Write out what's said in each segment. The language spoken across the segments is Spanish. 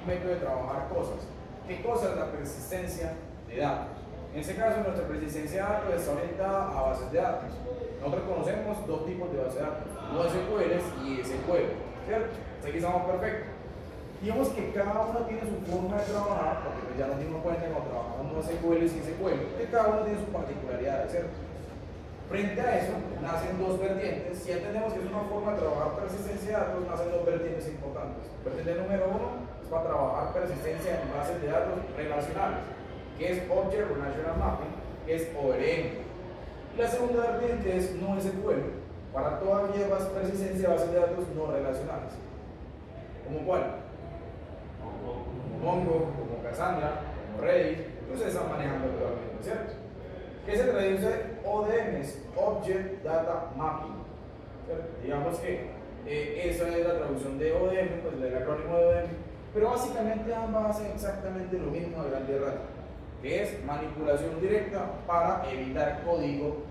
método de trabajar cosas. ¿Qué cosa es la persistencia de datos? En este caso, nuestra persistencia de datos está orientada a bases de datos. Nosotros conocemos dos tipos de bases de datos, NoSQL y SQL, ¿cierto? Hasta aquí estamos perfectos. Digamos que cada uno tiene su forma de trabajar, porque pues ya nos dimos cuenta cuando trabajamos NoSQL y SQL, que cada uno tiene sus particularidades, ¿cierto? Frente a eso, nacen dos vertientes. Si entendemos que es una forma de trabajar persistencia de datos, nacen dos vertientes importantes. Vertiente número uno es para trabajar persistencia en bases de datos relacionales, que es Object Relational Mapping, que es ORM. Y la segunda vertiente es NoSQL, para toda aquella persistencia de bases de datos no relacionales. ¿Como cuál? Como Mongo, como Cassandra, como Redis, que ustedes están manejando actualmente, ¿cierto? ¿Qué se traduce ODM? Es Object Data Mapping, ¿cierto? Digamos que esa es la traducción de ODM, pues del acrónimo de ODM, pero básicamente ambas hacen exactamente lo mismo a grandes rasgos, que es manipulación directa para evitar código,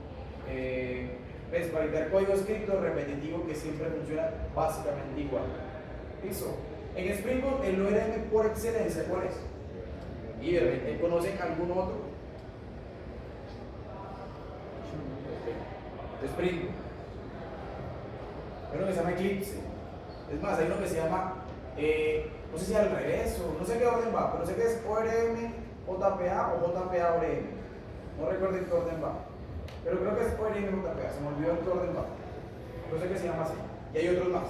para evitar código escrito repetitivo que siempre funciona básicamente igual. ¿Listo? En Spring Boot, el ORM por excelencia, ¿cuál es? Hibernate. ¿Conocen algún otro? Spring Boot. Hay uno que se llama Eclipse. Es más, hay uno que se llama, no sé si al revés o no sé qué orden va, pero sé que es ORM, JPA o JPA ORM. No recuerdo en qué orden va. Pero creo que es ORM JPA, se me olvidó en qué orden va. Pero sé que se llama así. Y hay otros más.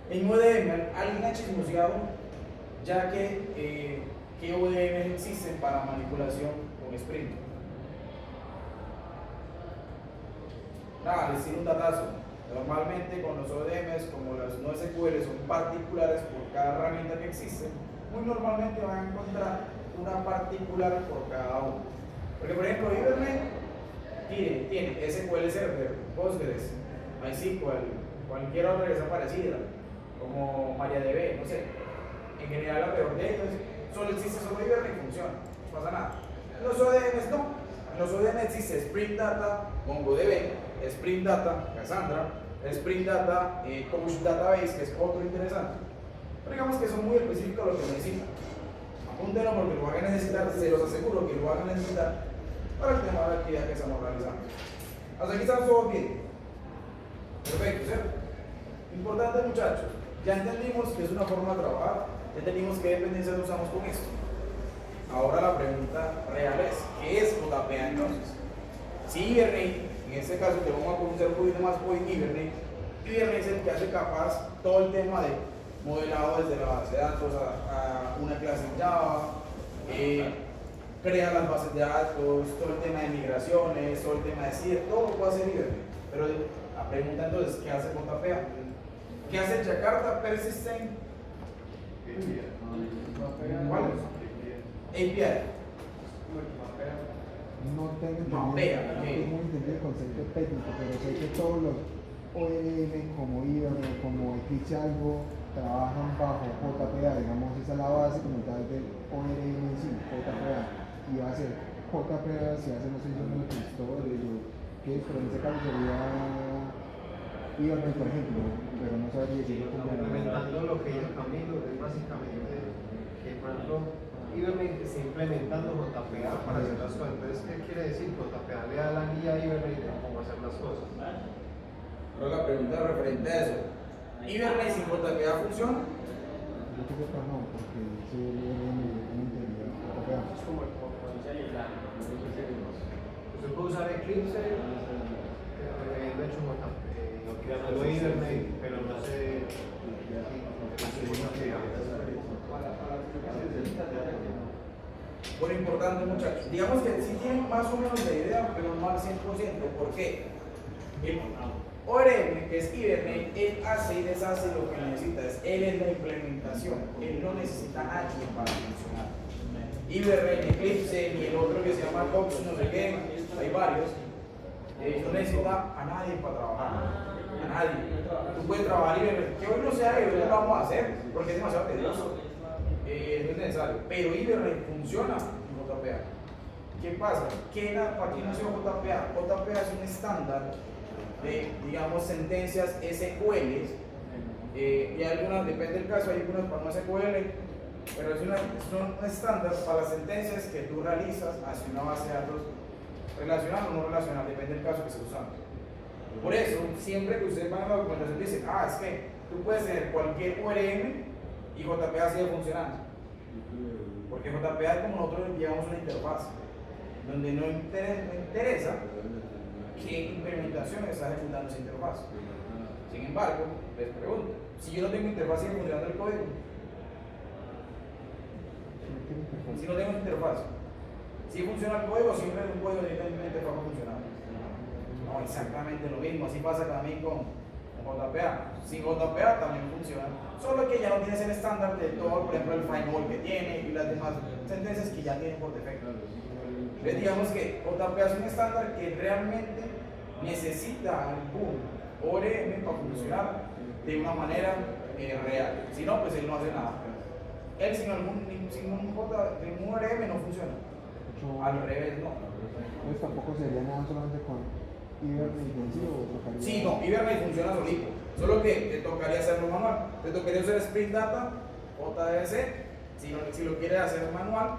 En ODM, alguien ha chismoseado, ya que ¿qué ODM existen para manipulación con Spring? Nada, les tiro un datazo. Normalmente con los ODMs, como las NoSQL son particulares por cada herramienta que existe, muy normalmente van a encontrar una particular por cada uno. Porque por ejemplo, Hibernate tiene SQL Server, Postgres, MySQL, cualquier otra que sea parecida, como MariaDB, no sé. En general la peor de ellos solo existe sobre Hibernate y funciona, no pasa nada. En los ODMs no. En los ODM existe Spring Data, MongoDB, Spring Data, Cassandra, Spring Data, Couch Database, que es otro interesante. Pero digamos que son muy específicos lo que necesitan. Apúntenlo porque lo van a necesitar, se los aseguro que lo van a necesitar para el tema de la actividad que estamos realizando. Hasta aquí estamos todos bien. Perfecto, ¿cierto? Importante, muchachos. Ya entendimos que es una forma de trabajar, ya entendimos qué dependencias usamos con esto. Ahora la pregunta real es, ¿qué es JPA entonces? Si Hibernate, en este caso te vamos a conocer un poquito más hoy Hibernate es el que hace capaz todo el tema de modelado desde la base de datos a una clase en Java, crea las bases de datos, todo el tema de migraciones, todo el tema de CIR, todo lo puede hacer Hibernate. Pero la pregunta entonces, ¿qué hace JPA? ¿Qué hace Jakarta Persistent? ¿Cuál es? API. No tengo entendido el concepto técnico, pero sé que todos los ORM como Hibernate, como Eclipse algo, trabajan bajo JPA, digamos, esa es la base como tal del ORM en sí, JPA. Y va a ser JPA si hace, no sé si son los gestores o qué, pero en ese caso sería Hibernate, por ejemplo, pero no sabría decirlo como implementando lo que dice Camilo, es básicamente que, por ejemplo, Hibernate está implementando JPA para hacer las cosas. Entonces, ¿qué quiere decir? JPA le da la guía a Hibernate de cómo hacer las cosas. Pero la pregunta referente a eso, ¿Hibernate sin JPA funciona? Yo creo que no, porque ese ORM no entendía JPA. Es como el usted puede usar Eclipse, de hecho, no Hibernate, pero no sé. Bueno, importante, muchachos. Digamos que sí tienen más o menos la idea, pero no al 100%. ¿Por qué? El ORM, que es Hibernate, él hace y deshace lo que necesita. Él es la implementación. Él no necesita a nadie para funcionar. Hibernate, Eclipse, y el otro que se llama Cox, no sé qué, hay varios. No necesita a nadie para trabajar. A nadie. Tú puedes trabajar Hibernate. Que hoy no sea Hibernate, lo vamos a hacer, porque es demasiado tedioso. No es necesario, pero Hibernate funciona en JPA. ¿Qué pasa? ¿Para qué nació JPA? JPA es un estándar de, digamos, sentencias SQL Y hay algunas, depende del caso, hay algunas para no SQL, pero es un estándar para las sentencias que tú realizas hacia una base de datos relacional o no relacional, depende del caso que estés usando. Por eso, siempre que ustedes van a la documentación dicen, es que tú puedes tener cualquier ORM y JPA sigue funcionando. Porque JPA es como nosotros enviamos una interfaz, donde no interesa qué implementación está ejecutando esa interfaz. Sin embargo, les pregunto, si yo no tengo interfaz, ¿sigue funcionando el código? Si no tengo interfaz, si funciona el código, siempre un código directamente va a funcionar. No, exactamente lo mismo, así pasa también con JPA. Sin JPA también funciona, solo que ya no tienes el estándar de todo, por ejemplo, el firewall que tiene y las demás sentencias que ya tienen por defecto. Entonces, digamos que JPA es un estándar que realmente necesita algún ORM para funcionar de una manera real. Si no, pues él no hace nada. Él sin un ORM no funciona. Al revés, no. Entonces tampoco sería nada solamente con Hibernate intensivo o tocaría. Sí, no, Hibernate funciona solito. Solo que te tocaría hacerlo manual. Te tocaría usar Spring Data, JDBC, si lo quieres hacer manual.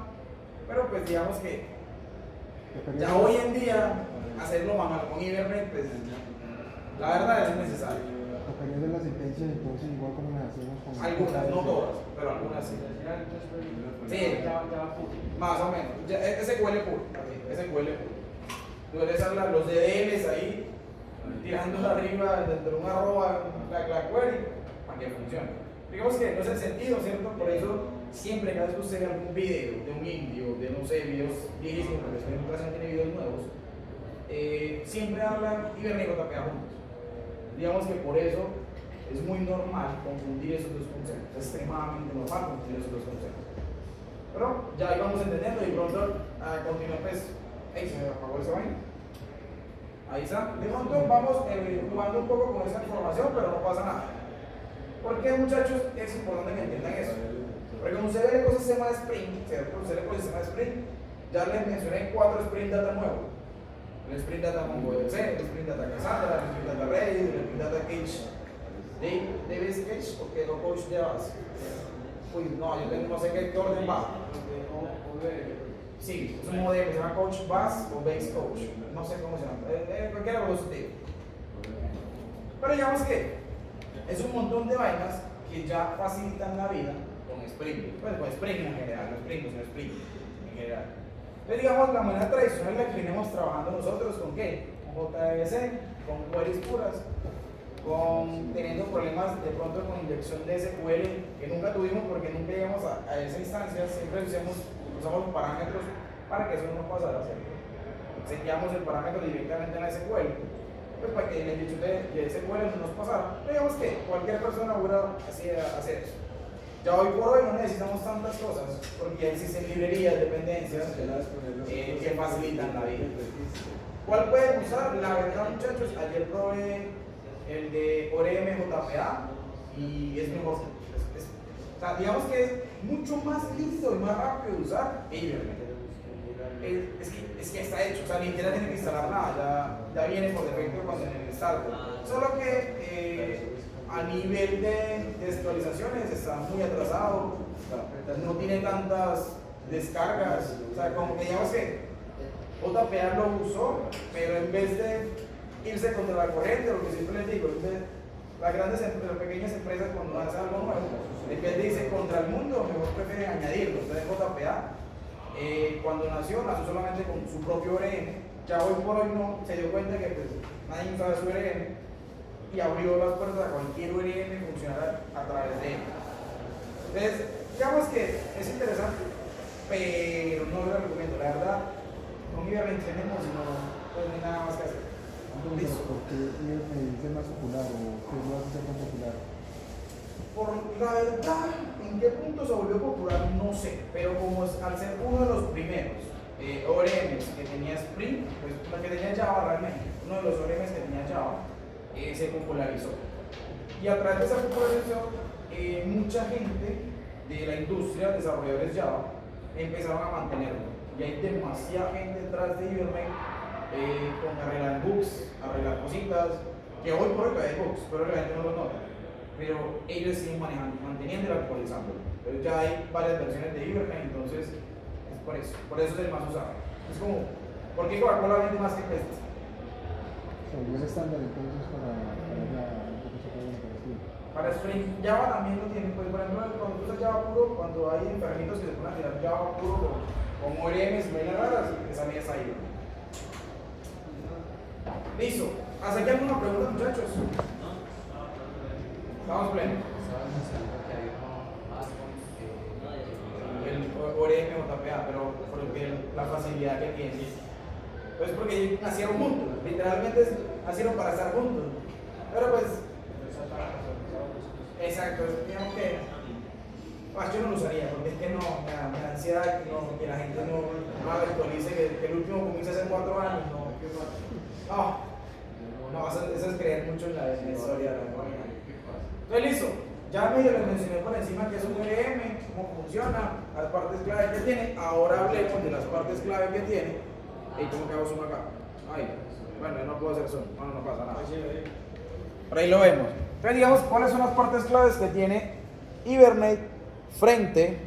Pero pues digamos que ya hoy en día hacerlo manual con Hibernate, pues la verdad es necesario. Tocaría hacer las sentencias entonces igual como las hacemos con Algunas, no todas, pero algunas sí. Sí, más o menos. SQL puro, SQL puro. Tú debes hablar los DDLs ahí, tirando arriba dentro de un arroba, la query, para que funcione. Digamos que no es el sentido, ¿cierto? Por eso, siempre cada vez que usted vea algún video de un indio, de no sé, videos viejísimos, porque esta educación tiene videos nuevos, siempre hablan Hibernate y JPA juntos. Digamos que por eso es muy normal confundir esos dos conceptos, es extremadamente normal confundir esos dos conceptos. Pero ya ahí vamos entendiendo y pronto a continuar pues, se me apagó esa vaina. Ahí está. De pronto vamos jugando un poco con esa información, pero no pasa nada. Porque muchachos, es importante que entiendan eso. Porque cuando usted ve el ecosistema de Spring, el ecosistema de Spring, ya les mencioné 4 Spring Data nuevos. El Spring Data MongoDB, el Spring Data Cassandra, el Spring Data Redis, el Spring Data Cache. ¿Debes Cache o que no coach de base? Uy, no, yo tengo no sé qué orden va. Sí, es un modelo que se llama Coach Bus o Base Coach. No sé cómo se llama. Cualquiera de los dos tipos. Pero digamos que es un montón de vainas que ya facilitan la vida con Spring. Pues con Spring en general, no Spring, sino Spring en general. Entonces, digamos, la manera tradicional en la que venimos trabajando nosotros, ¿con qué? Con JDBC, con queries puras, teniendo problemas de pronto con inyección de SQL que nunca tuvimos porque nunca llegamos a esa instancia, siempre usamos los parámetros para que eso no pasara, ¿cierto? Seteamos el parámetro directamente en la SQL, pues para que la inyección de SQL no nos pasara. Pero digamos que cualquier persona hubiera hacer eso. Ya hoy por hoy no necesitamos tantas cosas porque ya existen librerías, dependencias que facilitan la vida. ¿Cuál pueden usar? La verdad, muchachos, ayer probé el de ORM JPA y es mejor. O sea, digamos que es mucho más listo y más rápido de usar Hibernate. Es que está hecho, o sea, ni siquiera tiene que instalar nada, ya viene por defecto cuando en el starter. Solo que a nivel de actualizaciones está muy atrasado, no tiene tantas descargas, o sea, como que digamos que JPA lo usó, pero en vez de irse contra la corriente, lo que siempre les digo, las pequeñas empresas cuando hacen algo nuevo, en vez de irse contra el mundo, mejor prefieren añadirlo. Entonces JPA, cuando nació solamente con su propio ORM, ya hoy por hoy no, se dio cuenta que pues, nadie usaba su ORM y abrió las puertas a cualquier ORM funcionar a través de él. Entonces, digamos que es interesante, pero no lo recomiendo, la verdad, con Hibernate tenemos y no hay nada más que hacer. Entonces, ¿por qué Hibernate es más popular o qué lo hace ser más popular? Por la verdad, ¿en qué punto se volvió popular? No sé, pero como al ser uno de los primeros ORMs que tenía Spring, pues lo que tenía Java realmente, uno de los ORMs que tenía Java, se popularizó. Y a través de esa popularización, mucha gente de la industria, desarrolladores Java, empezaron a mantenerlo. Y hay demasiada gente detrás de Hibernate con arreglar bugs, arreglar cositas, que hoy por hoy hay bugs, pero la gente no lo nota. pero ellos siguen manteniendo y actualizando. Pero ya hay varias versiones de Ibergen, entonces es por eso es el más usado. Es como, ¿por qué Coca-Cola vende más que Pepsi? Se volvió el estándar entonces para la protocolo operativo. Para Spring Java también lo tienen, pues por ejemplo cuando usas Java puro, cuando hay enfermitos que se ponen a tirar Java puro con ORMs y vainas raras, esa mía está ahí. Listo, ¿hasta aquí alguna pregunta, muchachos? Estamos plenos. El ORM o JPA, pero porque la facilidad que tiene. Pues porque nacieron juntos, literalmente nacieron para estar juntos. Pero pues, exacto, digamos que yo no lo usaría, porque es que no, me da ansiedad que la gente no actualice, que el último comienza hace 4 años, eso es creer mucho en la historia de la economía. Entonces listo, ya medio les mencioné por encima que es un ORM, cómo funciona, las partes clave que tiene. Ahora hablemos de las partes clave que tiene. ¿Y cómo que hago zoom acá? Ahí, bueno, yo no puedo hacer zoom, no pasa nada. Por ahí lo vemos. Entonces digamos, ¿cuáles son las partes claves que tiene Hibernate frente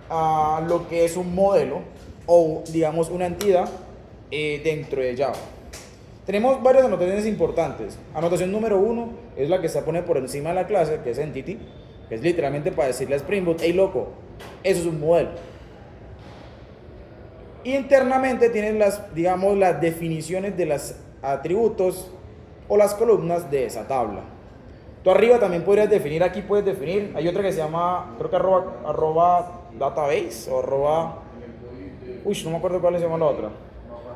a lo que es un modelo o digamos una entidad dentro de Java? Tenemos varias anotaciones importantes. Anotación número 1 es la que se pone por encima de la clase, que es entity, que es literalmente para decirle a Spring Boot, hey loco, eso es un modelo. Internamente tienen digamos, las definiciones de los atributos o las columnas de esa tabla. Tú arriba también podrías definir, aquí puedes definir, hay otra que se llama, creo que arroba database o arroba, no me acuerdo cuál se llama la otra.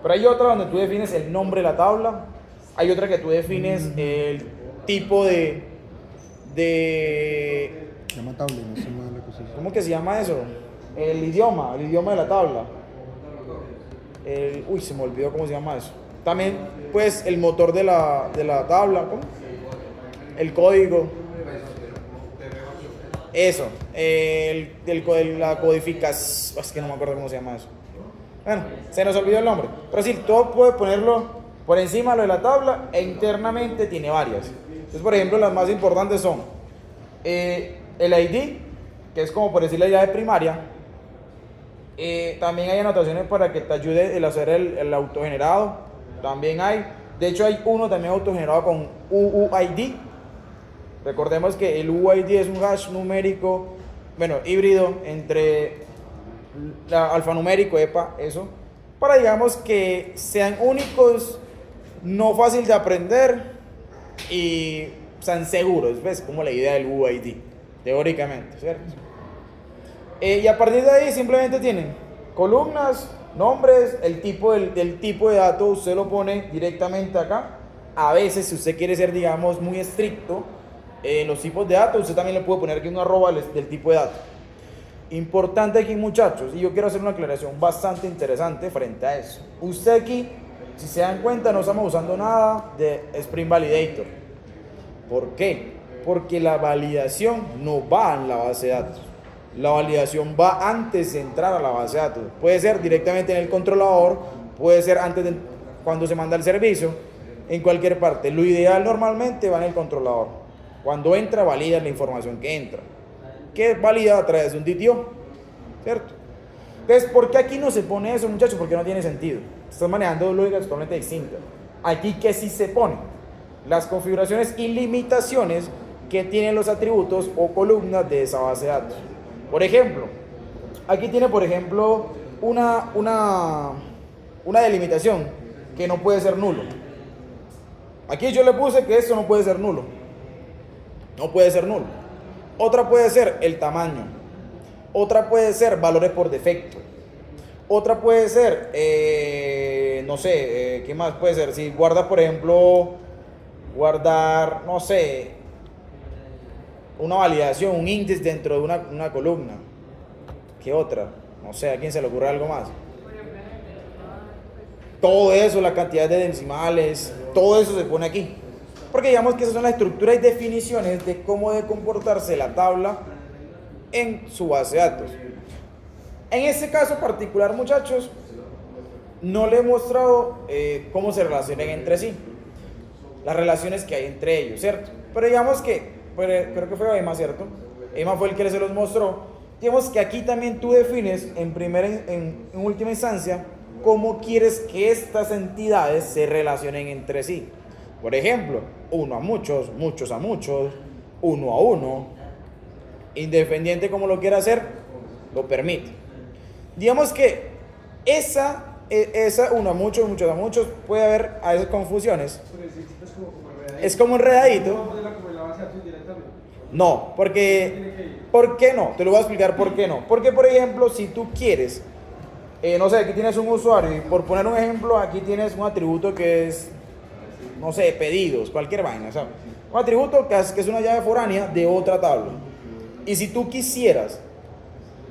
Pero hay otra donde tú defines el nombre de la tabla, hay otra que tú defines el tipo de Se llama tabla, no se llama la cosa. ¿cómo que se llama eso? El idioma de la tabla. Se me olvidó cómo se llama eso. También, pues, el motor de la tabla, ¿cómo? El código. Eso, la codificación, es que no me acuerdo cómo se llama eso. Bueno, se nos olvidó el nombre. Pero sí, todo puede ponerlo por encima de lo de la tabla e internamente tiene varias. Entonces, por ejemplo, las más importantes son el ID, que es como por decir la llave primaria. También hay anotaciones para que te ayude el hacer el autogenerado. También hay, de hecho hay uno también autogenerado con UUID. Recordemos que el UUID es un hash numérico, bueno, híbrido entre alfanumérico, eso, para digamos que sean únicos, no fácil de aprender y sean seguros, ¿ves? Como la idea del UUID, teóricamente, ¿cierto? Y a partir de ahí simplemente tienen columnas, nombres, el tipo del tipo de dato usted lo pone directamente acá. A veces si usted quiere ser digamos muy estricto en los tipos de datos, usted también le puede poner aquí un arroba del tipo de dato. Importante aquí muchachos, y yo quiero hacer una aclaración bastante interesante frente a eso. Usted aquí, si se dan cuenta, no estamos usando nada de Spring Validator. ¿Por qué? Porque la validación no va en la base de datos. La validación va antes de entrar a la base de datos. Puede ser directamente en el controlador, puede ser cuando se manda el servicio, en cualquier parte. Lo ideal normalmente va en el controlador. Cuando entra, valida la información que entra. Que es validada a través de un DTO, ¿cierto? Entonces, ¿por qué aquí no se pone eso, muchachos? Porque no tiene sentido. Estás manejando lógicas totalmente distintas. Aquí, ¿qué sí se pone? Las configuraciones y limitaciones que tienen los atributos o columnas de esa base de datos. Por ejemplo, aquí tiene, por ejemplo, una delimitación que no puede ser nulo. Aquí yo le puse que esto no puede ser nulo. No puede ser nulo. Otra puede ser el tamaño. Otra puede ser valores por defecto. Otra puede ser, no sé, ¿qué más puede ser? Si guardas, por ejemplo, no sé, una validación, un índice dentro de una columna. ¿Qué otra? No sé, ¿a quién se le ocurre algo más? Todo eso, la cantidad de decimales, todo eso se pone aquí. Porque digamos que esas son las estructuras y definiciones de cómo debe comportarse la tabla en su base de datos. En este caso particular, muchachos, no le he mostrado cómo se relacionan entre sí, las relaciones que hay entre ellos, ¿cierto? Pero digamos que creo que fue Emma, ¿cierto? Emma fue el que se los mostró. Digamos que aquí también tú defines en última instancia cómo quieres que estas entidades se relacionen entre sí. Por ejemplo, uno a muchos, muchos a muchos, uno a uno, independiente como lo quiera hacer, lo permite. Digamos que esa uno a muchos, muchos a muchos, puede haber a veces confusiones. Es como enredadito. No, porque ¿por qué no? Te lo voy a explicar por qué no. Porque, por ejemplo, si tú quieres, no sé, aquí tienes un usuario y por poner un ejemplo, aquí tienes un atributo que es, no sé, pedidos, cualquier vaina, ¿sabes? Un atributo que es una llave foránea de otra tabla. Y si tú quisieras,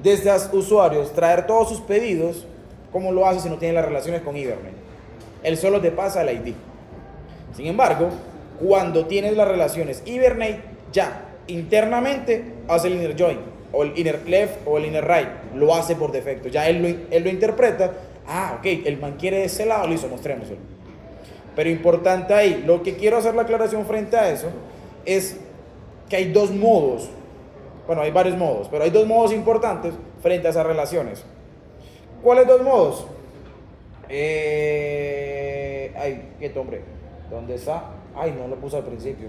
desde los usuarios, traer todos sus pedidos, ¿cómo lo haces si no tienes las relaciones con Hibernate? Él solo te pasa el ID. Sin embargo, cuando tienes las relaciones Hibernate, ya internamente hace el inner join, o el inner left, o el inner right. Lo hace por defecto. Ya él lo interpreta. Ah, ok, el man quiere de ese lado, listo, mostrémoslo. Pero importante ahí, lo que quiero hacer la aclaración frente a eso es que hay dos modos. Bueno, hay varios modos, pero hay dos modos importantes frente a esas relaciones. ¿Cuáles dos modos? Ay, quieto, hombre. ¿Dónde está? Ay, no lo puse al principio.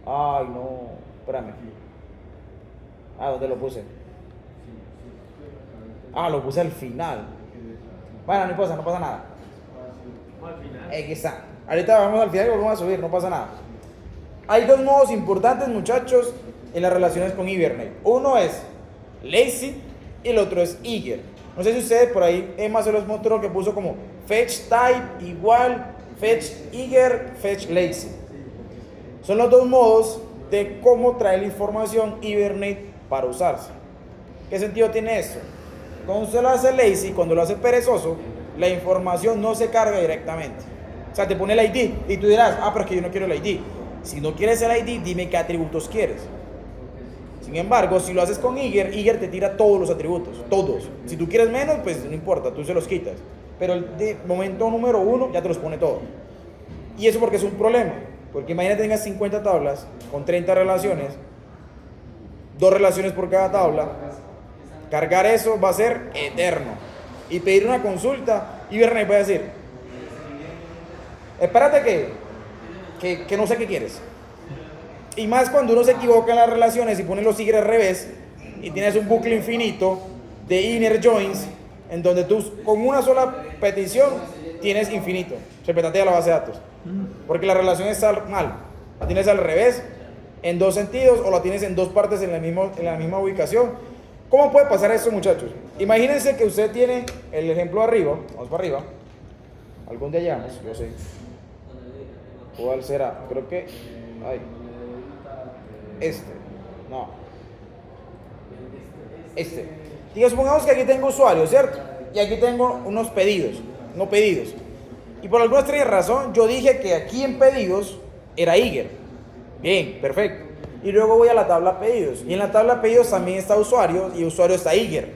Ay, no. Espérame. ¿Dónde lo puse? Lo puse al final. Bueno, no pasa nada. Aquí está. Ahorita vamos al final y volvemos a subir, no pasa nada. Hay dos modos importantes, muchachos, en las relaciones con Hibernate. Uno es lazy y el otro es eager. No sé si ustedes por ahí, Emma se los mostró que puso como fetch type igual fetch eager, fetch lazy. Son los dos modos de cómo traer la información Hibernate para usarse. ¿Qué sentido tiene esto? Cuando usted lo hace lazy, cuando lo hace perezoso, la información no se carga directamente. O sea, te pone el ID y tú dirás, pero es que yo no quiero el ID. Si no quieres el ID, dime qué atributos quieres. Sin embargo, si lo haces con Eager te tira todos los atributos, todos. Si tú quieres menos, pues no importa, tú se los quitas. Pero el de momento número 1 ya te los pone todos. Y eso porque es un problema. Porque imagínate tengas 50 tablas con 30 relaciones, 2 relaciones por cada tabla. Cargar eso va a ser eterno. Y pedir una consulta, Hibernate va a decir, espérate que no sé qué quieres. Y más cuando uno se equivoca en las relaciones y pone los sigres al revés y tienes un bucle infinito de inner joins en donde tú con una sola petición tienes infinito. Se petatea la base de datos. Porque la relación está mal. La tienes al revés en dos sentidos o la tienes en dos partes en la misma ubicación. ¿Cómo puede pasar eso, muchachos? Imagínense que usted tiene el ejemplo arriba. Vamos para arriba. Algún día llegamos, yo sé. ¿Cuál será? Creo que... Digo, supongamos que aquí tengo usuarios, ¿cierto? Y aquí tengo unos pedidos, no pedidos. Y por alguna extraña razón, yo dije que aquí en pedidos era Eager. Bien, perfecto. Y luego voy a la tabla pedidos. Y en la tabla pedidos también está usuario y usuario está Eager.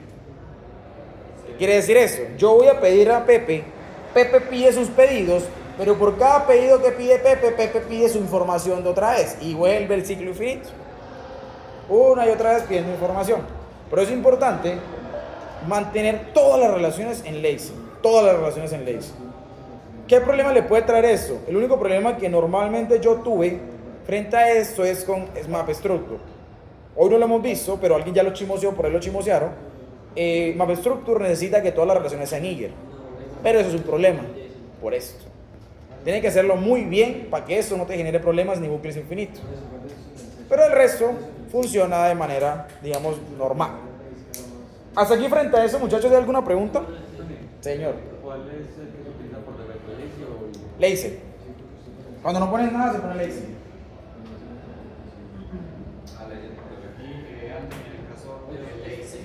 ¿Qué quiere decir eso? Yo voy a pedir a Pepe. Pepe pide sus pedidos, pero por cada pedido que pide Pepe, Pepe pide su información de otra vez. Y vuelve el ciclo infinito. Una y otra vez pidiendo información. Pero es importante mantener todas las relaciones en lazy. Todas las relaciones en lazy. ¿Qué problema le puede traer eso? El único problema que normalmente yo tuve frente a esto es con Map Structure. Hoy no lo hemos visto, pero alguien ya lo chismoseó, por ahí lo chismosearon. Map Structure necesita que todas las relaciones sean Eager. Pero eso es un problema, por esto. Tiene que hacerlo muy bien para que eso no te genere problemas ni bucles infinitos. Pero el resto funciona de manera, digamos, normal. Hasta aquí frente a eso, muchachos, ¿hay alguna pregunta? Señor. ¿Cuál es el que se utiliza por defecto? ¿Lazy o...? Lazy. Cuando no pones nada, se pone lazy. Aquí, Anthony, en el caso de lazy,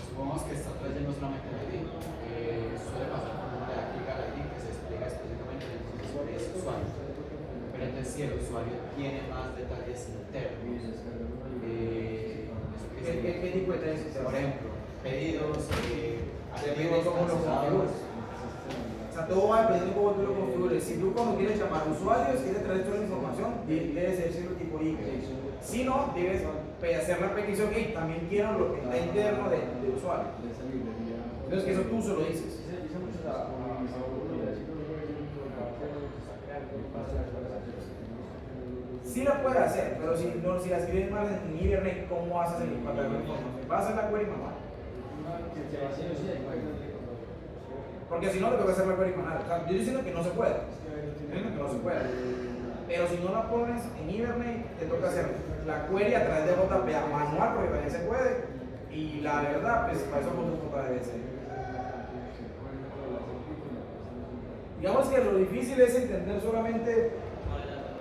supongamos que está trayendo solamente el ID. Suele pasar cuando uno le da clic al ID que se explica específicamente ese usuario. Pero entonces, si el usuario tiene más detalles internos, ¿qué tipo de detalles? Por ejemplo, pedidos, Pedidos, ¿cómo lo configuras? o sea, todo va dependiendo de cómo tú lo configures. Si tú cuando quieres llamar a usuarios, quieres traer toda la información, debes decirlo tipo Y. Si no, debes hacer la petición que también quiero lo que está interno de usuario. Entonces, que eso tú se lo dices. Sí lo puede hacer, pero si la escribes mal en Hibernate, ¿cómo haces el impacto de la información? Vas a hacer la query manual. Porque si no, te toca hacer la query manual. O sea, yo estoy diciendo que no se puede. Estoy diciendo que no se puede. Pero si no la pones en Hibernate, te toca hacer la query a través de JPA manual, porque también se puede. Y la verdad, pues para eso pongo un JDBC. Digamos que lo difícil es entender solamente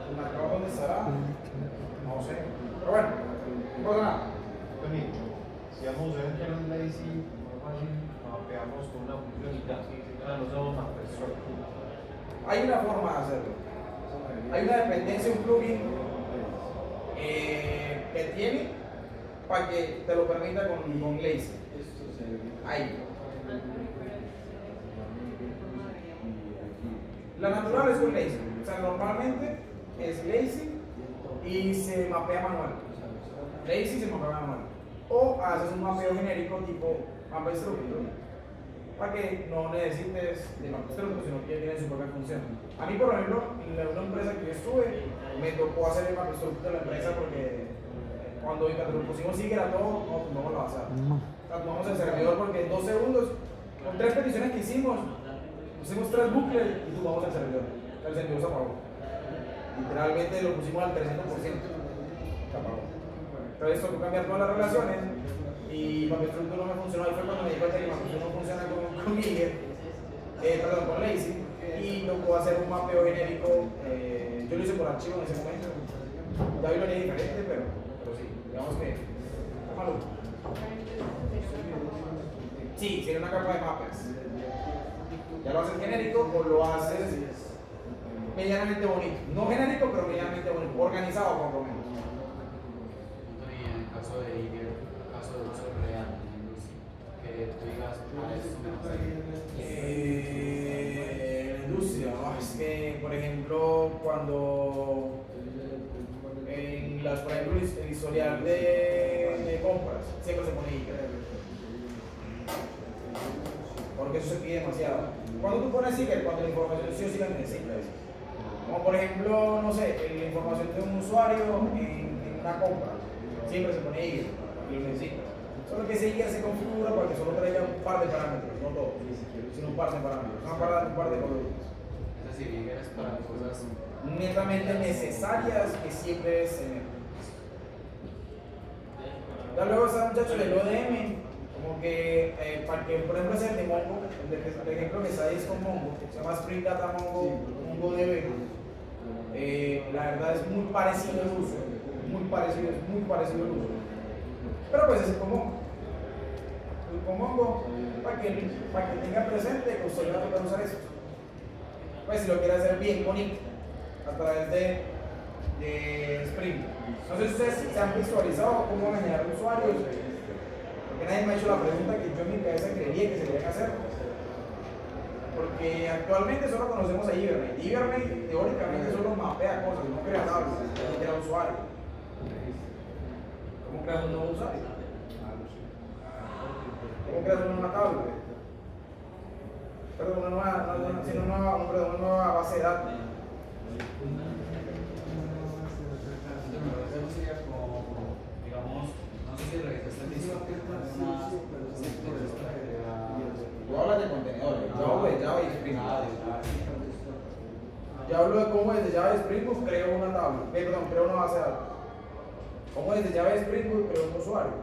el marcador donde estará. No sé. Pero bueno, no pasa nada. Tony, si vamos a ver que en Lazy, más fácil, mapeamos con una función y ya. Ahora no somos más personas. Hay una forma de hacerlo. Hay una dependencia, un plugin que tiene para que te lo permita con Lazy. Ahí. La natural es con Lazy. O sea, normalmente es Lazy y se mapea manual. Lazy se mapea manual. O haces un mapeo genérico tipo mapa structure para que no necesites de mapa structure, sino que ya tiene su propia función. A mí, por ejemplo, en una empresa que yo estuve, me tocó hacer el mapa structure de la empresa porque cuando lo pusimos sí que era todo, no, no lo vas a hacer. O sea, tomamos el servidor porque en 2 segundos, con 3 peticiones que hicimos 3 bucles y tumbamos el servidor. El servidor se apagó. Literalmente lo pusimos al 300%. Se apagó. Entonces tocó cambiar todas las relaciones y Mapper Structure no me funcionó. Ahí fue cuando me di cuenta que Mapper no funciona con Giger, con Lazy, y tocó hacer un mapeo genérico. Yo lo hice por archivo en ese momento. Ya hoy lo haría diferente, pero sí, digamos que malo. Sí, sería una capa de mappers. Ya lo haces genérico o lo haces medianamente bonito. No genérico, pero medianamente bonito. Organizado, por lo menos. Anthony, en el caso de Iger, caso de uso real en la industria, que tú digas, ¿cuál es tu La industria, es que, por ejemplo, cuando por ejemplo, el historial de compras siempre se pone Iger. Porque eso se pide demasiado. Cuando tú pones Iger, cuando la información sí o sí la necesitas. Como por ejemplo, no sé, la información de un usuario en una compra, siempre se pone Iger, porque lo necesitas. Solo que ese Iger se configura para que solo traiga un par de parámetros, no todos, sino un par de parámetros, un par de columnas. Es decir, Iger es para cosas Netamente necesarias que siempre se meten. Ya luego está muchacho del ODM, como que para que por ejemplo es el de Mongo, el ejemplo que está ahí es con Mongo, se llama Spring Data MongoDB. La verdad es muy parecido el uso, es muy parecido el uso. Pero pues es con Mongo. Con Mongo, para que tenga presente que usted va a poder usar eso. Pues si lo quiere hacer bien bonito, a través de Spring. No sé si ustedes se han visualizado cómo generar usuarios, porque nadie me ha hecho la pregunta que yo en mi cabeza creería que se debían hacer. Porque actualmente solo conocemos a Hibernate. Hibernate teóricamente solo mapea cosas, no crea tablas, ni crea usuario. ¿Cómo creas un nuevo usuario? ¿Cómo creas una nueva tabla? Perdón, una nueva base de datos. sería como, digamos, no sé si registraste el disco, Tú hablas de contenedores, yo hablo de Java y Spring. Yo hablo de cómo desde Java y Spring Boot creo una tabla, creo una base de datos. Cómo desde Java y Spring Boot creo un usuario.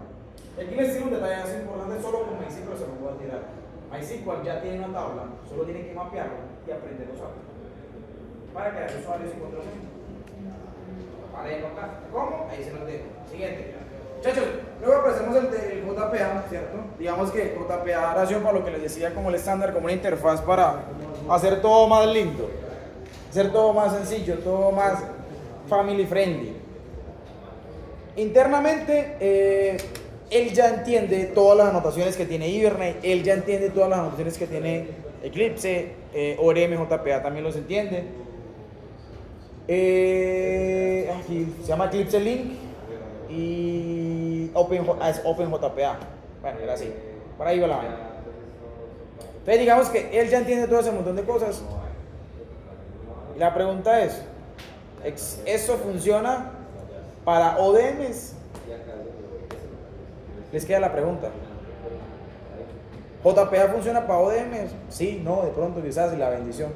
Aquí les digo un detalle más importante solo con MySQL se lo puedo tirar. MySQL ya tiene una tabla, solo tienen que mapearlo y aprender a usarlo. Para crear usuarios y control. Para encontrar cómo, ahí se los dejo. Siguiente. Muchachos, luego aparecemos el JPA, ¿cierto? Digamos que JPA nació para lo que les decía como el estándar, como una interfaz para hacer todo más lindo, hacer todo más sencillo, todo más family friendly. Internamente, él ya entiende todas las anotaciones que tiene Hibernate, él ya entiende todas las anotaciones que tiene Eclipse, ORM, JPA también los entiende. Aquí se llama Eclipse Link y OpenJPA. Bueno, era así. Por ahí va la vaina. Entonces digamos que él ya entiende todo ese montón de cosas. Y la pregunta es, ¿eso funciona para ODMs? Les queda la pregunta. ¿JPA funciona para ODMs? Sí, no, de pronto quizás, y la bendición.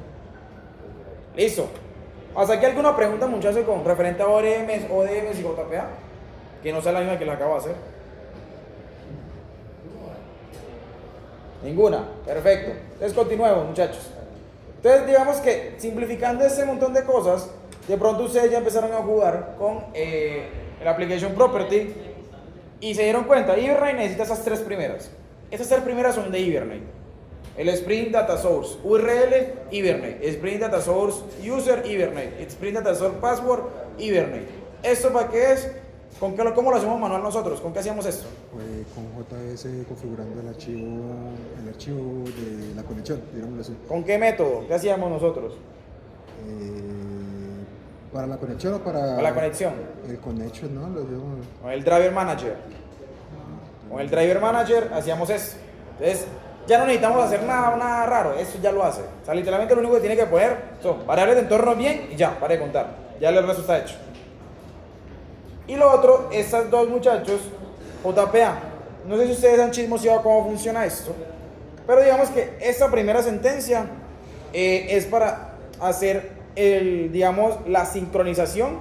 Listo. ¿Hasta aquí alguna pregunta, muchachos, con referente a ODMs y JPA? Que no sea la misma que la acabo de hacer. Ninguna. Perfecto. Entonces continuemos, muchachos. Entonces digamos que simplificando ese montón de cosas, de pronto ustedes ya empezaron a jugar con el Application Property y se dieron cuenta, Hibernate necesita esas tres primeras. Esas tres primeras son de Hibernate. El Spring Data Source URL, Hibernate. Spring Data Source User, Hibernate. Spring Data Source Password, Hibernate. ¿Esto para qué es? ¿Cómo lo hacemos manual nosotros? ¿Con qué hacíamos esto? Con JS configurando el archivo de la conexión, digámoslo así. ¿Con qué método? ¿Qué hacíamos nosotros? ¿Para la conexión o para...? Para la conexión. El connection, ¿no? Con el Driver Manager. Con el Driver Manager hacíamos esto. Entonces, ya no necesitamos hacer nada raro. Eso ya lo hace. O sea, literalmente lo único que tiene que poner son variables de entorno bien y ya, para de contar. Ya el resto está hecho. Y lo otro, estas dos muchachos, JPA. No sé si ustedes han chismoseado cómo funciona esto. Pero digamos que esta primera sentencia es para hacer la sincronización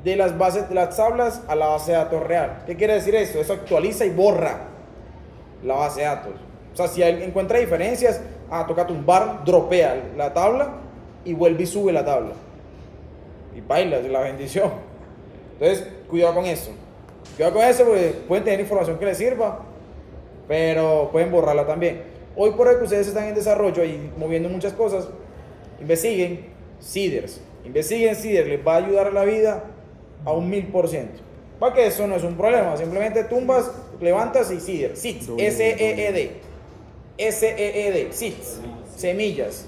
de las bases, de las tablas a la base de datos real. ¿Qué quiere decir esto? Eso actualiza y borra la base de datos. O sea, si encuentra diferencias, toca tumbar, dropea la tabla y vuelve y sube la tabla. Y baila, es la bendición. Entonces, cuidado con eso. Cuidado con eso porque pueden tener información que les sirva, pero pueden borrarla también. Hoy por hoy que ustedes están en desarrollo y moviendo muchas cosas, investiguen seeders. Investiguen seeders, les va a ayudar la vida a un 1000%. Para que eso no es un problema, simplemente tumbas, levantas y seeder. Seeds, S-E-E-D. S-E-E-D, seeds, semillas.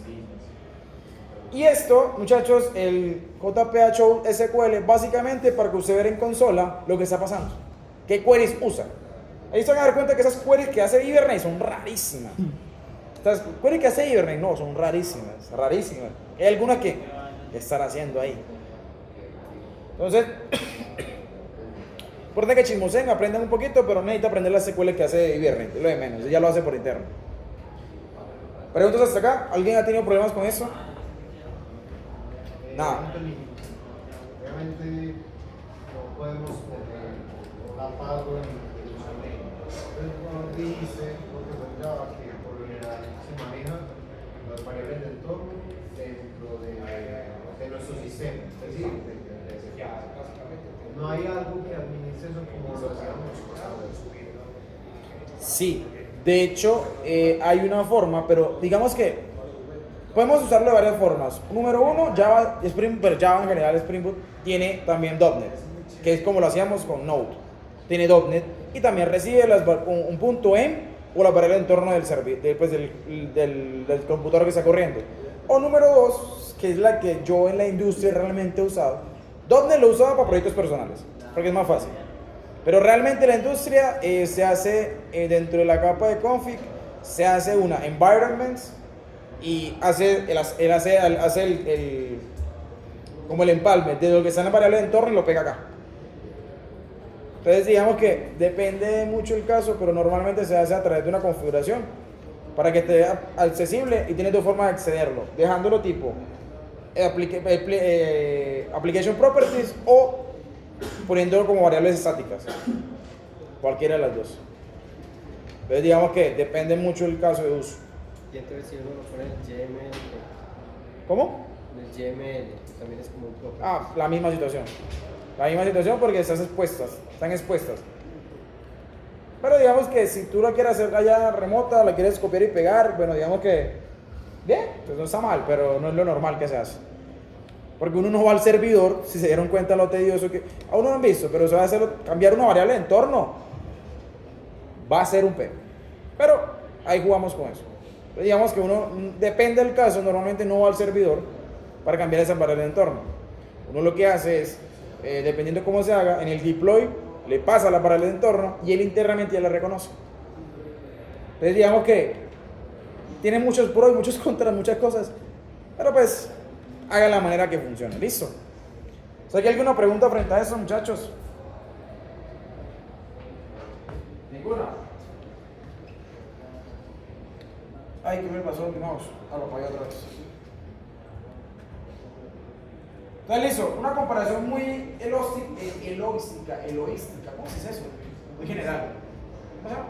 Y esto, muchachos, el JPA Show SQL, básicamente para que usted vea en consola lo que está pasando. ¿Qué queries usa? Ahí se van a dar cuenta que esas queries que hace Hibernate son rarísimas. Estas queries que hace Hibernate no, son rarísimas, rarísimas. Hay algunas que están haciendo ahí. Entonces, importante que chismoseen, aprendan un poquito, pero necesita aprender las SQL que hace Hibernate, es lo de menos, ya lo hace por interno. ¿Preguntas hasta acá? ¿Alguien ha tenido problemas con eso? Nada. Obviamente no podemos taparlo en el username. Entonces, cuando dice lo que fue Java, que por lo general se manejan las variables de entorno dentro de nuestro sistema. Es decir, no hay algo que administre eso como lo hacíamos. Sí, de hecho hay una forma, pero digamos que podemos usarlo de varias formas. Número uno, Java, pero Java en general, Spring Boot, tiene también .NET, que es como lo hacíamos con Node. Tiene .NET y también recibe un punto .m o la variable de entorno del computador que está corriendo. O número dos, que es la que yo en la industria realmente he usado. .NET lo usaba para proyectos personales, porque es más fácil. Pero realmente la industria se hace dentro de la capa de config, se hace una environments y hace como el empalme de lo que está en la variable de entorno y lo pega acá. Entonces digamos que depende mucho el caso, pero normalmente se hace a través de una configuración para que esté accesible y tiene dos formas de accederlo, dejándolo tipo application properties o poniéndolo como variables estáticas, cualquiera de las dos. Entonces digamos que depende mucho el caso de uso. Y entonces si uno lo pone en GML, ¿Cómo? en el GML, que también es como un property. La misma situación. La misma situación porque están expuestas. Pero digamos que si tú lo quieres hacer allá remota, la quieres copiar y pegar, bueno, digamos que bien, pues no está mal, pero no es lo normal que se hace. Porque uno no va al servidor, si se dieron cuenta lo tedioso que... Aún no lo han visto, pero se va a hacer cambiar una variable de entorno. Va a ser un peo. Pero ahí jugamos con eso. Pero digamos que uno, depende del caso, normalmente no va al servidor para cambiar esa variable de entorno. Uno lo que hace es, dependiendo de cómo se haga, en el deploy le pasa la variable de entorno y él internamente ya la reconoce. Entonces digamos que tiene muchos pros y muchos contras, muchas cosas, pero pues haga la manera que funcione. ¿Listo? O sea, ¿hay alguna pregunta frente a eso, muchachos? ¿Ninguna? Ay, ¿qué me pasó mi mouse? Lo apagué otra vez. Entonces, listo, una comparación muy eloística, ¿cómo se dice eso? Muy general. ¿Cómo se llama?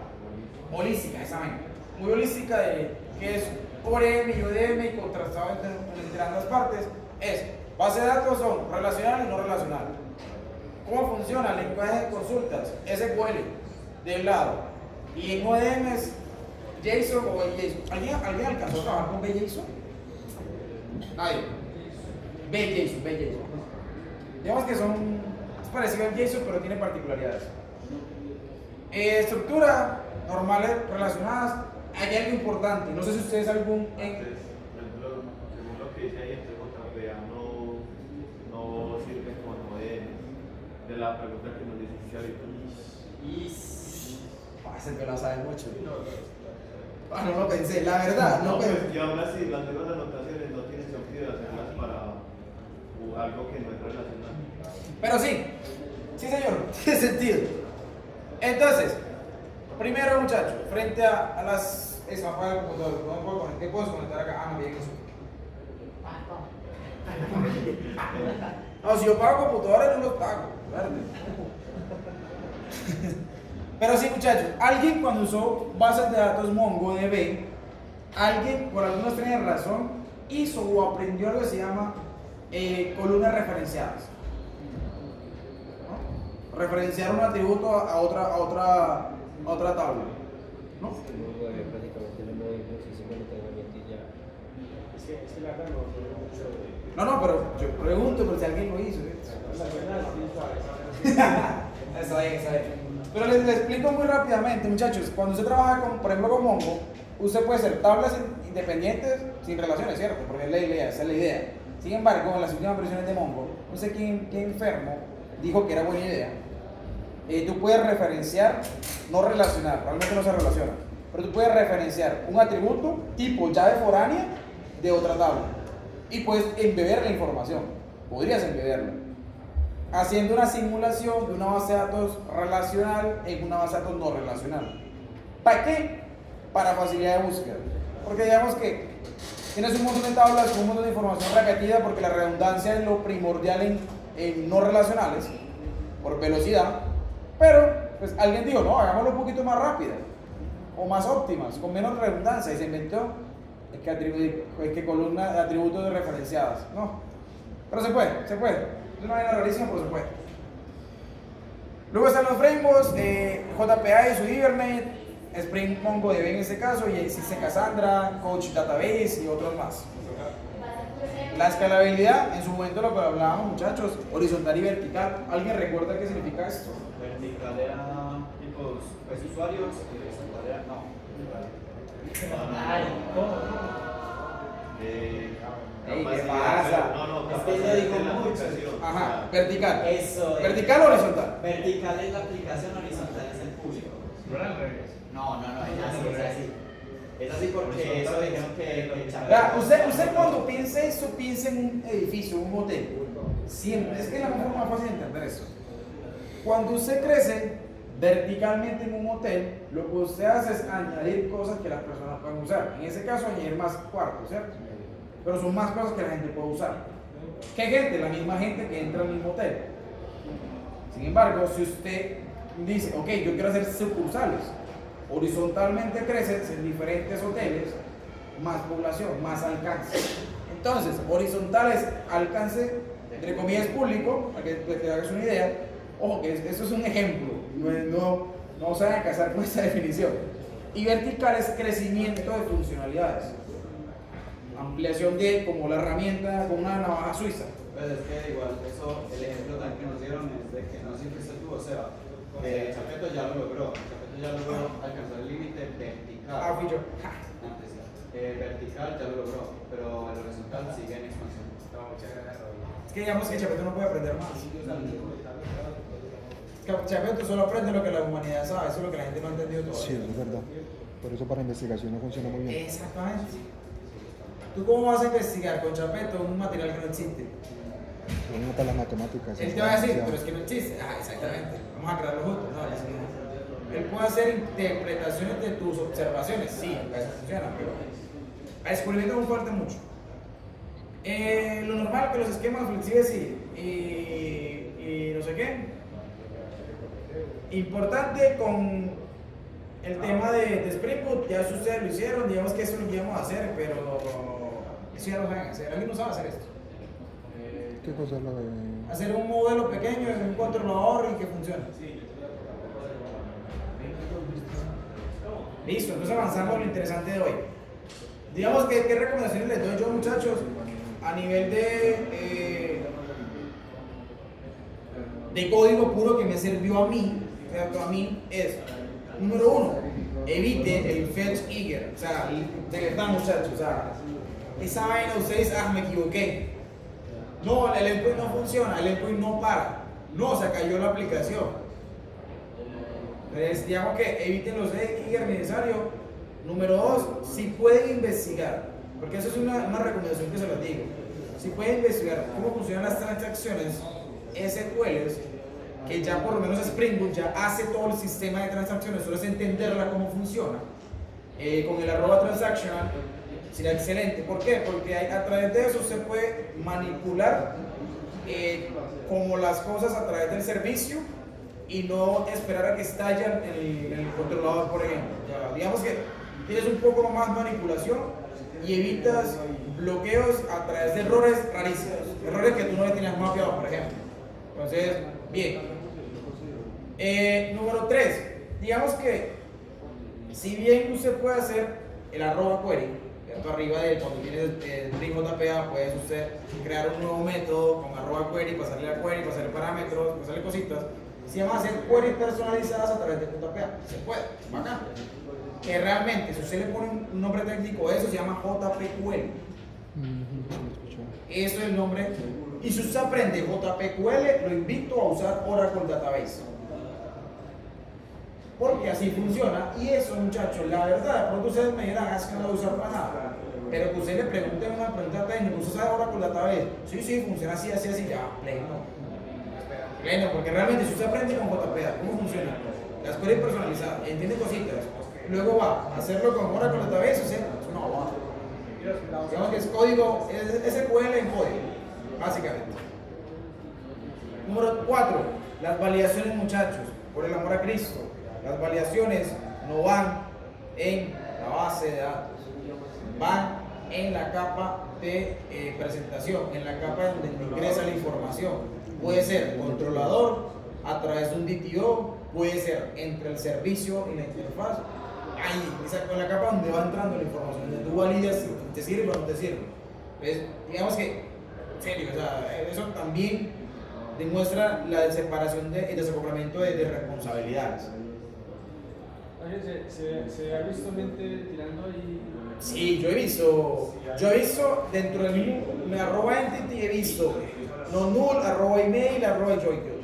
Holística, esa vaina. Muy holística de que es ORM y ODM y contrastado entre ambas partes. Es, base de datos son relacional y no relacional. ¿Cómo funciona el lenguaje de consultas? SQL, de un lado. Y en ODM es JSON o JSON. ¿Alguien alcanzó a trabajar con BJSON? Nadie. BJSON. Digamos que es parecido al JSON, pero tiene particularidades. Estructura, normales, relacionadas. Hay algo importante. No sé si ustedes algún... Según lo que dice ahí, el JPA no sirve como de la pregunta que nos dice ahorita. Ese que lo sabe mucho. No lo pensé, la verdad. No pensé. Pues, y aún así, las demás anotaciones no tienen sentido de hacerlas para algo que no es relacional. Pero sí señor, tiene sentido. Entonces, primero muchachos, frente a las... Eso, apaga el computador, ¿no puedo conectar? ¿Qué puedo conectar acá? No, bien, eso. No, si yo pago computadores no los pago, verde. Pero sí muchachos, alguien cuando usó bases de datos MongoDB, alguien por alguna extraña razón hizo o aprendió algo que se llama columnas referenciadas. Referenciar un atributo a otra tabla, ¿no? Prácticamente lo mismo, si simultáneamente ya. Es que la verdad no sé mucho de... No, pero yo pregunto por si alguien lo hizo. Está bien. Pero les explico muy rápidamente, muchachos. Cuando usted trabaja, por ejemplo, con Mongo, usted puede hacer tablas independientes sin relaciones, ¿cierto? Porque es la idea, esa es la idea. Sin embargo, en las últimas versiones de Mongo, no sé quién enfermo dijo que era buena idea. Tú puedes referenciar, no relacionar, realmente no se relaciona, pero tú puedes referenciar un atributo tipo llave foránea de otra tabla y puedes embeber la información, podrías embeberla, haciendo una simulación de una base de datos relacional en una base de datos no relacional. ¿Para qué? Para facilidad de búsqueda, porque digamos que tienes un montón de tablas con un montón de información repetida porque la redundancia es lo primordial en no relacionales, por velocidad. Pero, pues alguien dijo, no, hagámoslo un poquito más rápida o más óptimas, con menos redundancia, y se inventó que columna de atributos de referenciadas. No, pero se puede. Es una manera rarísima, pero se puede. Luego están los frameworks, JPA y su Hibernate, Spring MongoDB en este caso, y existe Cassandra, Coach Database y otros más. La escalabilidad, en su momento lo que hablábamos muchachos, horizontal y vertical. ¿Alguien recuerda qué significa esto? Vertical era tipos, pues usuarios, y horizontal era no. Ay, ¿cómo? ¿Qué pasa? Es que yo digo mucho. Ajá, vertical. Eso es. ¿Vertical o horizontal? Vertical es la aplicación, horizontal es el público. No era al revés. No, es así. Es así porque eso dijeron que Vea, usted cuando piense eso, piense en un edificio, un hotel. Siempre, es que es la forma más fácil de entender eso. Cuando usted crece verticalmente en un hotel, lo que usted hace es añadir cosas que las personas pueden usar. En ese caso, añadir más cuartos, ¿cierto? Pero son más cosas que la gente puede usar. ¿Qué gente? La misma gente que entra al mismo hotel. Sin embargo, si usted dice, ok, yo quiero hacer sucursales, horizontalmente creces en diferentes hoteles, más población, más alcance. Entonces, horizontal es alcance, entre comillas, público, para que te hagas una idea. Ojo, que eso es un ejemplo, no se van a casar con esa definición. Y vertical es crecimiento de funcionalidades. Ampliación de, como la herramienta con una navaja suiza. Pues es que igual, eso, el ejemplo también que nos dieron es de que no siempre se tuvo, o sea, Chapeto ya lo logró alcanzar el límite vertical. Ah, fui yo. Antes ya. vertical ya lo logró, pero el horizontal sigue en expansión. Es que digamos que Chapeto no puede aprender más. Chapeto solo aprende lo que la humanidad sabe, eso es lo que la gente no ha entendido todavía. Sí, es verdad. Por eso para investigación no funciona muy bien. Exactamente. ¿Tú cómo vas a investigar con Chapeto un material que no existe? Uno para las matemáticas. Él te va a decir, pero es que no existe. Ah, exactamente. Vamos a crearlo juntos. No, eso no. Él puede hacer interpretaciones de tus observaciones. Sí, eso funciona, pero a descubrimiento aún falta mucho. Lo normal que los esquemas flexibles y no sé qué. Importante con el tema de Spring Boot, ya eso ustedes lo hicieron, digamos que eso lo íbamos a hacer, pero eso ya lo saben hacer. ¿Alguien no sabe hacer esto? ¿Qué cosa es lo de...? Hacer un modelo pequeño en un controlador y que funcione. Listo, entonces avanzamos a lo interesante de hoy. Digamos que qué recomendaciones les doy yo, muchachos, a nivel de código puro que me sirvió a mí, ¿cierto? A mí es, número uno, evite el fetch eager, o sea, de verdad, muchachos, o sea, esa vaina ustedes, me equivoqué. No, el endpoint no funciona, el endpoint no para, no, se cayó la aplicación. Entonces, digamos que eviten los eager necesarios. Número dos, si pueden investigar, porque eso es una recomendación que se les digo, si pueden investigar cómo funcionan las transacciones SQL, que ya por lo menos Spring Boot ya hace todo el sistema de transacciones, solo es entenderla cómo funciona, con el @transactional sería excelente. ¿Por qué? Porque a través de eso se puede manipular como las cosas a través del servicio y no esperar a que estalle el controlador, por ejemplo. Ya, digamos que tienes un poco más manipulación y evitas bloqueos a través de errores rarísimos, errores que tú no le tenías mapeado, por ejemplo. Entonces, bien. Número 3, digamos que si bien usted puede hacer el @query, ¿cierto? Arriba de cuando tienes el string JPA, puedes usted crear un nuevo método con @query, pasarle a query, pasarle parámetros, pasarle cositas. Se llama hacer queries personalizadas a través de JPA. Se puede, bacán. Que realmente, si usted le pone un nombre técnico a eso, se llama JPQL. Eso es el nombre. Y si usted aprende JPQL, lo invito a usar Oracle Database. Porque así funciona. Y eso, muchachos, la verdad, de pronto ustedes me dirán, es que no lo voy a usar para nada. Pero que usted le pregunte una pregunta técnica, ¿usted sabe Oracle Database? Sí, funciona así, así, así. Ya, pleno. Pleno, porque realmente si usted aprende con JPA, ¿cómo funciona? Las queries personalizadas, entiende cositas. Luego va a hacerlo con Oracle Database, o sea, no va. Digamos que es código, es SQL en código, básicamente. Número 4, las validaciones, muchachos, por el amor a Cristo. Las validaciones no van en la base de datos, van en la capa de presentación, en la capa donde ingresa la información. Puede ser controlador a través de un DTO, puede ser entre el servicio y la interfaz. Ahí, en la capa donde va entrando la información, donde tú validas si te sirve o no te sirve. Entonces, digamos que, en serio, o sea, eso también demuestra la separación, el desacoplamiento de responsabilidades. Oye, ¿se ha visto gente tirando ahí? Sí, yo he visto dentro de mi @entity, he visto no null, @email, @joycode.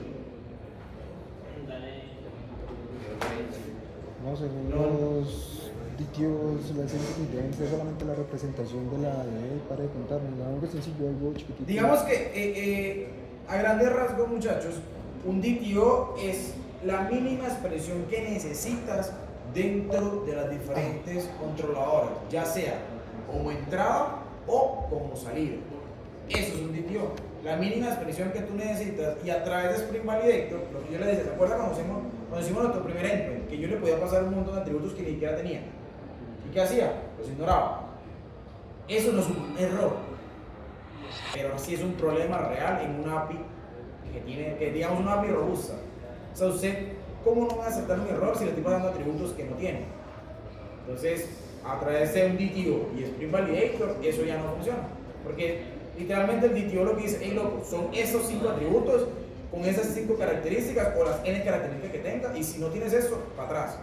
No, según los DTOs, las es solamente la representación de la ley para de contarnos, algo sencillo, algo chiquitito. Digamos que a grandes rasgos, muchachos, un DTO es la mínima expresión que necesitas dentro de las diferentes controladoras, ya sea como entrada o como salida. Eso es un DTO, la mínima expresión que tú necesitas, y a través de Spring Validator, lo que yo le decía, ¿te acuerdas cuando hicimos nuestro primer endpoint? Que yo le podía pasar un montón de atributos que ni siquiera tenía. ¿Y qué hacía? Los ignoraba. Eso no es un error, pero sí es un problema real en una API que digamos una API robusta. O sea, usted, ¿cómo no va a aceptar un error si le estoy pasando atributos que no tiene? Entonces, a través de un DTO y Spring Validator, eso ya no funciona. Porque literalmente el DTO lo que dice, hey loco, son esos 5 atributos con esas 5 características o las n características que tenga, y si no tienes eso, para atrás.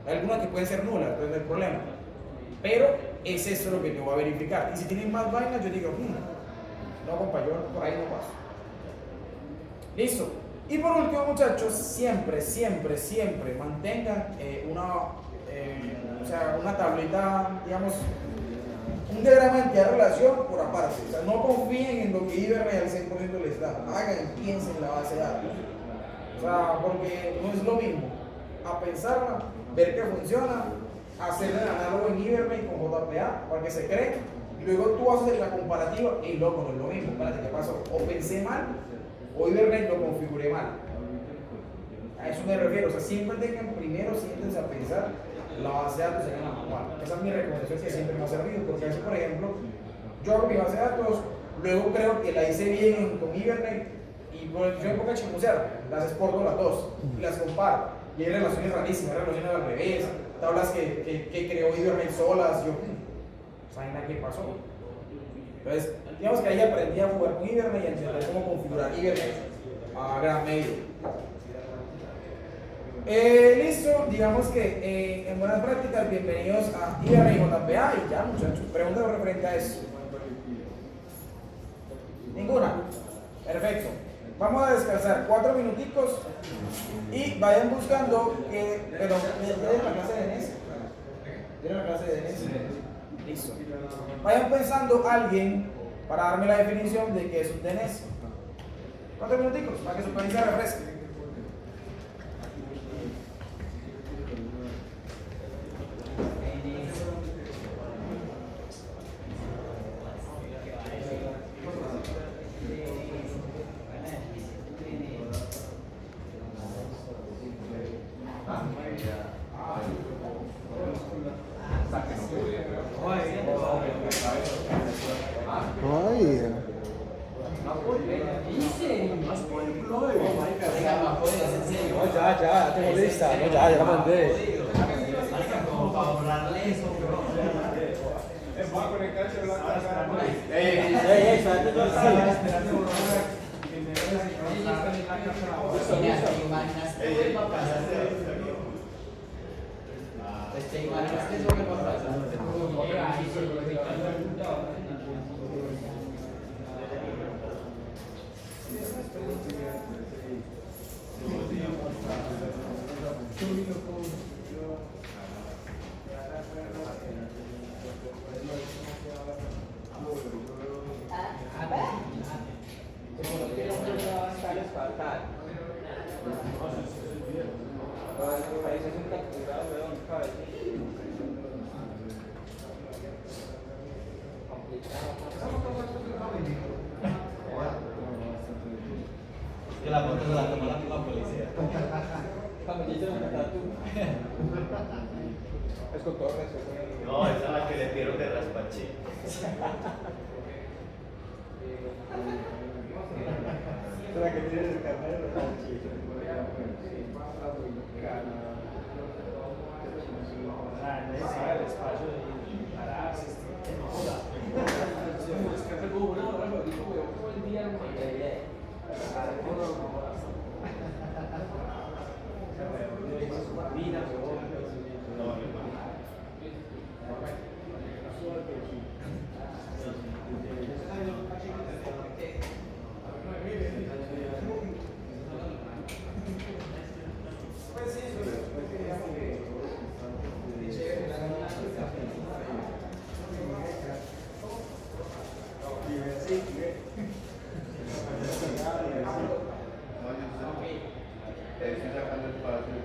Hay algunas que pueden ser nulas, entonces no hay problema. Pero es eso lo que yo voy a verificar. Y si tienen más vainas, yo digo, no, compa, yo por ahí no paso. Listo. Y por último, muchachos, siempre mantengan una tablita, digamos, un diagrama de entidad de relación por aparte. O sea, no confíen en lo que Iberray al 100% les da. Hagan y piensen en la base de datos. O sea, porque no es lo mismo a pensarla, ver que funciona, hacer el análogo en Iberray con JPA para que se cree, y luego tú haces la comparativa y loco, no es lo mismo. Espérate, ¿qué pasó? O pensé mal, o Iberray lo configuré mal. A eso me refiero. O sea, siempre tengan primero, siéntense a pensar la base de datos en la manual. Esa es mi recomendación que siempre me ha servido, porque a veces, por ejemplo, yo hago mi base de datos, luego creo que la hice bien con Iberray, y yo me pongo a chismosear, las exporto las dos y las comparo. Y hay relaciones rarísimas, hay relaciones al revés, tablas que creó Iberray solas. Yo, ¿saben qué pasó? Entonces, digamos que ahí aprendí a jugar con Iberray y a entender cómo configurar Iberray a gran medio. Listo, digamos que en buenas prácticas, bienvenidos a Iberray JPA y ya, muchachos, preguntas referente a eso. ¿Ninguna? Perfecto. Vamos a descansar 4 minuticos y vayan buscando que. Pero, ¿tienen la clase de DNS? ¿Tienen la clase de DNS? Listo. Vayan pensando alguien para darme la definición de qué es un DNS. 4 minuticos para que su país se refresque. Ay, No, ya tengo lista. No, ya la mandé. Como para borrarle eso, Es bueno conectarse a la casa. ¿Te imaginas que eso me va a pasar? Que la foto se la tomó la misma policía. es con todo respeto. No, esa es la que le dieron de raspache. ¿Será que tienes el carnet de los Nadie sabe el espacio de pararse. Descansa como una hora, pero digo, yo todo el día no Estoy sacando el espacio.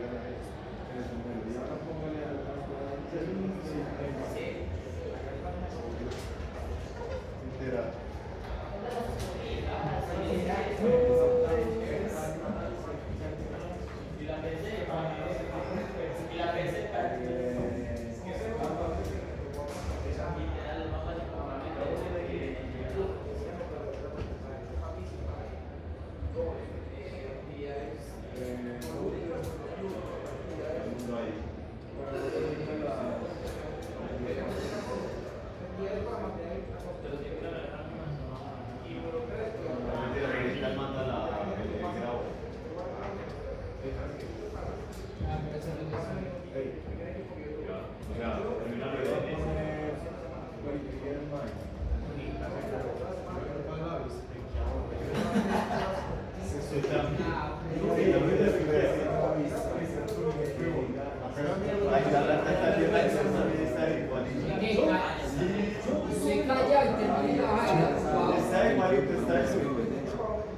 Manda la O sea, termina de